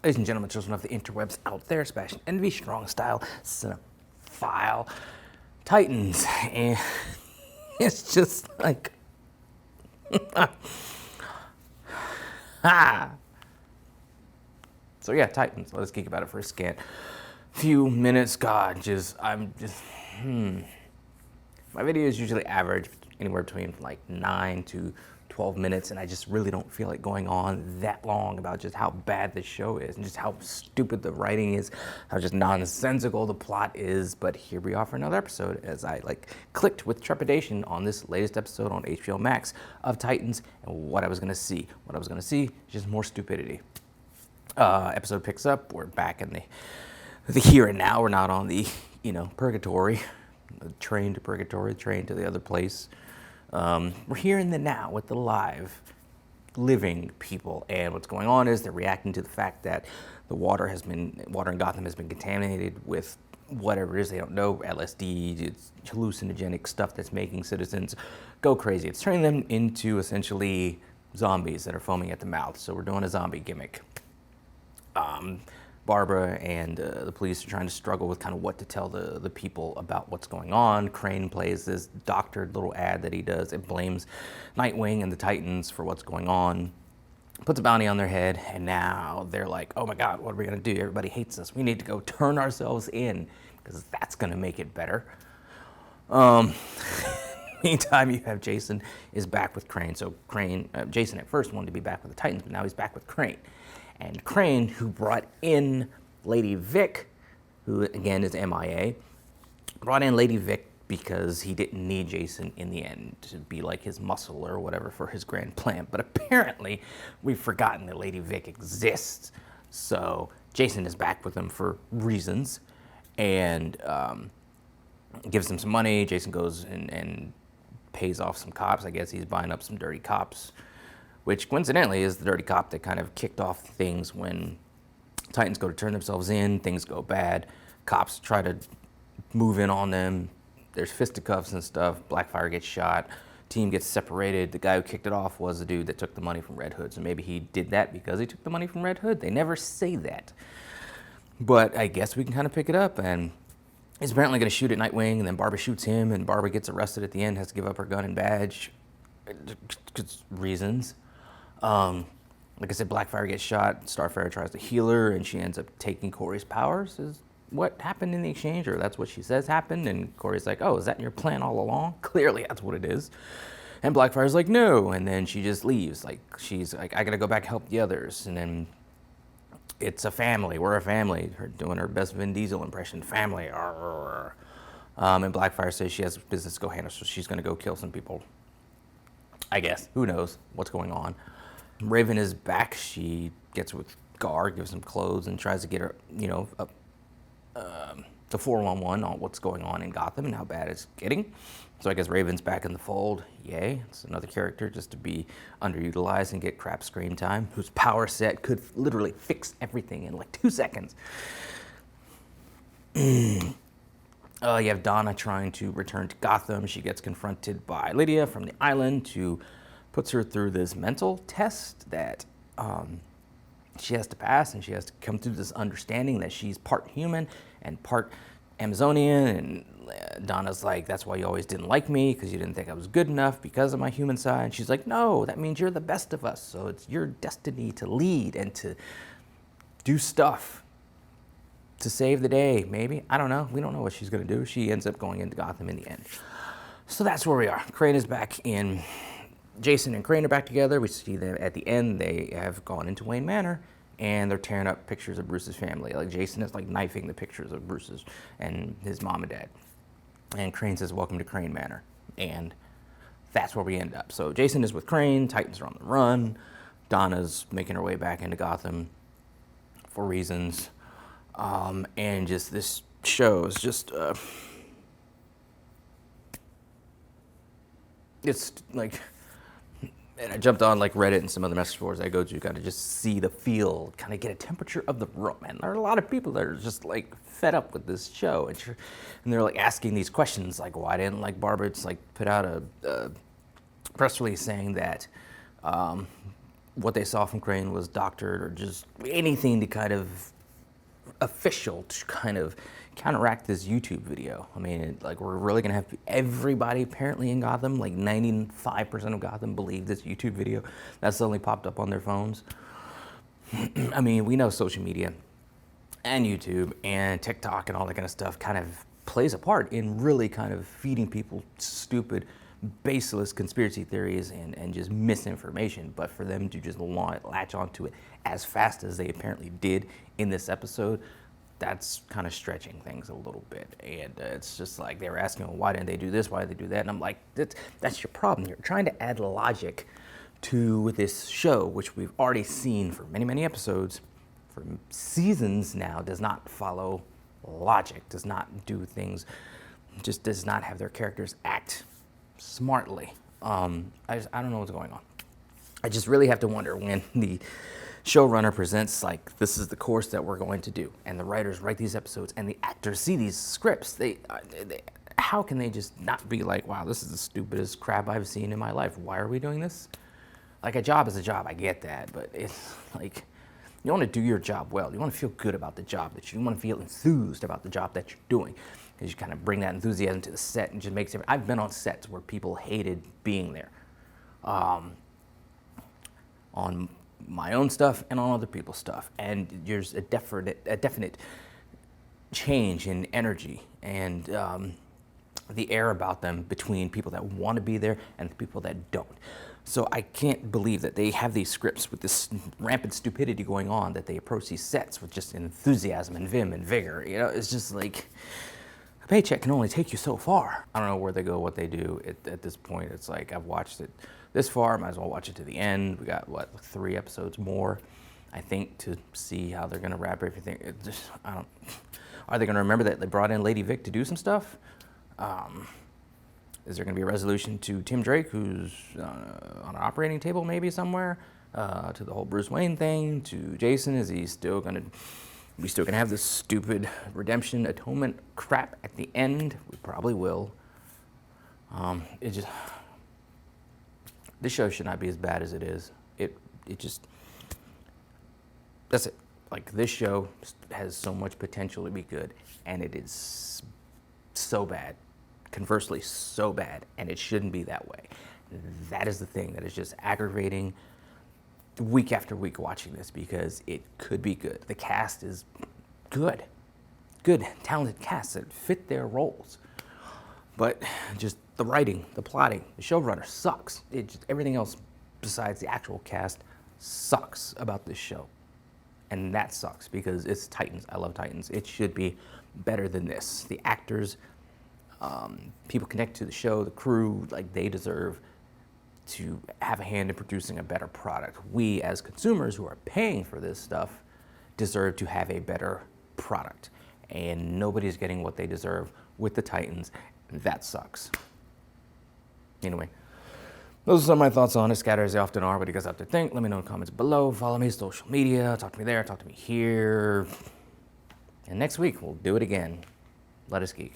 Ladies and gentlemen, children of the interwebs out there, Sebastian Envy, strong style, cinephile, Titans, and it's just like, So yeah, Titans. Let's geek about it for a few minutes. God, my videos usually average anywhere between like 9 to 12 minutes, and I just really don't feel like going on that long about just how bad this show is and just how stupid the writing is, how just nonsensical the plot is. But here we are for another episode, as I clicked with trepidation on this latest episode on HBO Max of Titans, and what I was gonna see. What I was gonna see is just more stupidity. Episode picks up. We're back in the here and now. We're not on the purgatory, the train to purgatory, the train to the other place. We're here in the now with the live, living people, and what's going on is they're reacting to the fact that the water in Gotham has been contaminated with whatever it is. They don't know, LSD, it's hallucinogenic stuff that's making citizens go crazy. It's turning them into essentially zombies that are foaming at the mouth. So we're doing a zombie gimmick. Barbara and the police are trying to struggle with kind of what to tell the people about what's going on. Crane plays this doctored little ad that he does. It blames Nightwing and the Titans for what's going on, puts a bounty on their head, and now they're like, oh my God, what are we gonna do? Everybody hates us. We need to go turn ourselves in because that's gonna make it better. Meantime, you have Jason is back with Crane. So Jason at first wanted to be back with the Titans, but now he's back with Crane. And Crane, who brought in Lady Vic, who again is MIA, brought in Lady Vic because he didn't need Jason in the end to be like his muscle or whatever for his grand plan. But apparently, we've forgotten that Lady Vic exists. So Jason is back with him for reasons and gives him some money. Jason goes and pays off some cops. I guess he's buying up some dirty cops, which coincidentally is the dirty cop that kind of kicked off things when Titans go to turn themselves in, things go bad, cops try to move in on them, there's fisticuffs and stuff, Blackfire gets shot, team gets separated. The guy who kicked it off was the dude that took the money from Red Hood, so maybe he did that because he took the money from Red Hood. They never say that. But I guess we can kind of pick it up, and he's apparently going to shoot at Nightwing, and then Barbara shoots him, and Barbara gets arrested at the end, has to give up her gun and badge, reasons. Like I said, Blackfire gets shot, Starfire tries to heal her, and she ends up taking Corey's powers, is what happened in the exchange, or that's what she says happened, and Corey's like, oh, is that your plan all along? Clearly that's what it is. And Blackfire's like, no, and then she just leaves. Like, she's like, I gotta go back help the others, and then it's a family, we're a family, her doing her best Vin Diesel impression, family, and Blackfire says she has business to go handle, so she's gonna go kill some people. I guess, who knows what's going on. Raven is back. She gets with Gar, gives him clothes, and tries to get her, the 411 on what's going on in Gotham and how bad it's getting. So I guess Raven's back in the fold. Yay. It's another character just to be underutilized and get crap screen time, whose power set could literally fix everything in like 2 seconds. You have Donna trying to return to Gotham. She gets confronted by Lydia from the island, who puts her through this mental test that she has to pass, and she has to come through this understanding that she's part human and part Amazonian. And Donna's like, that's why you always didn't like me, because you didn't think I was good enough because of my human side. And she's like, no, that means you're the best of us. So it's your destiny to lead and to do stuff to save the day, maybe. I don't know. We don't know what she's going to do. She ends up going into Gotham in the end. So that's where we are. Crane is back in. Jason and Crane are back together. We see them at the end. They have gone into Wayne Manor, and they're tearing up pictures of Bruce's family. Like, Jason is like knifing the pictures of Bruce's and his mom and dad. And Crane says, welcome to Crane Manor. And that's where we end up. So Jason is with Crane. Titans are on the run. Donna's making her way back into Gotham for reasons. And just this show is just, it's like, and I jumped on like Reddit and some other message boards I go to, kind of just see the feel, kind of get a temperature of the room. And there are a lot of people that are just like fed up with this show, and they're like asking these questions, like, why didn't like Barbara just like put out a press release saying that what they saw from Crane was doctored or just anything to kind of official to kind of counteract this YouTube video. I mean, like, we're really gonna have everybody apparently in Gotham, like 95% of Gotham believe this YouTube video that suddenly popped up on their phones. I mean, we know social media and YouTube and TikTok and all that kind of stuff kind of plays a part in really kind of feeding people stupid, baseless conspiracy theories and just misinformation. But for them to just latch onto it as fast as they apparently did in this episode, that's kind of stretching things a little bit. And it's just like they were asking, well, why didn't they do this? Why did they do that? And I'm like, that's your problem. You're trying to add logic to this show, which we've already seen for many, many episodes, for seasons now, does not follow logic, does not do things, just does not have their characters act smartly. I don't know what's going on. I just really have to wonder when the showrunner presents, like, this is the course that we're going to do, and the writers write these episodes, and the actors see these scripts, how can they just not be like, wow, this is the stupidest crap I've seen in my life. Why are we doing this? Like, a job is a job, I get that, but it's like, you want to do your job well. You want to feel good about the job that you want to feel enthused about the job that you're doing, because you kind of bring that enthusiasm to the set and just makes it. I've been on sets where people hated being there, on my own stuff and on other people's stuff, and there's a definite change in energy and the air about them between people that want to be there and the people that don't. So I can't believe that they have these scripts with this rampant stupidity going on, that they approach these sets with just enthusiasm and vim and vigor. You know, it's just like, a paycheck can only take you so far. I don't know where they go, what they do at this point. It's like, I've watched it this far, might as well watch it to the end. We got, what, 3 episodes more, I think, to see how they're gonna wrap everything. Are they gonna remember that they brought in Lady Vic to do some stuff? Is there going to be a resolution to Tim Drake, who's on an operating table maybe somewhere, to the whole Bruce Wayne thing, to Jason? Is he still going to, we still going to have this stupid redemption atonement crap at the end? We probably will. This show should not be as bad as it is. It just, that's it. Like, this show has so much potential to be good, and it is so bad. Conversely, so bad, and it shouldn't be that way. That is the thing that is just aggravating week after week watching this, because it could be good. The cast is good, talented cast that fit their roles, but just the writing, the plotting, the showrunner sucks. Everything else besides the actual cast sucks about this show, and that sucks because it's Titans. I love Titans. It should be better than this. The actors, people connected to the show, the crew, like, they deserve to have a hand in producing a better product. We, as consumers who are paying for this stuff, deserve to have a better product. And nobody's getting what they deserve with the Titans. That sucks. Anyway, those are some of my thoughts on it, scattered as they often are. What do you guys have to think? Let me know in the comments below. Follow me on social media. Talk to me there. Talk to me here. And next week, we'll do it again. Let us geek.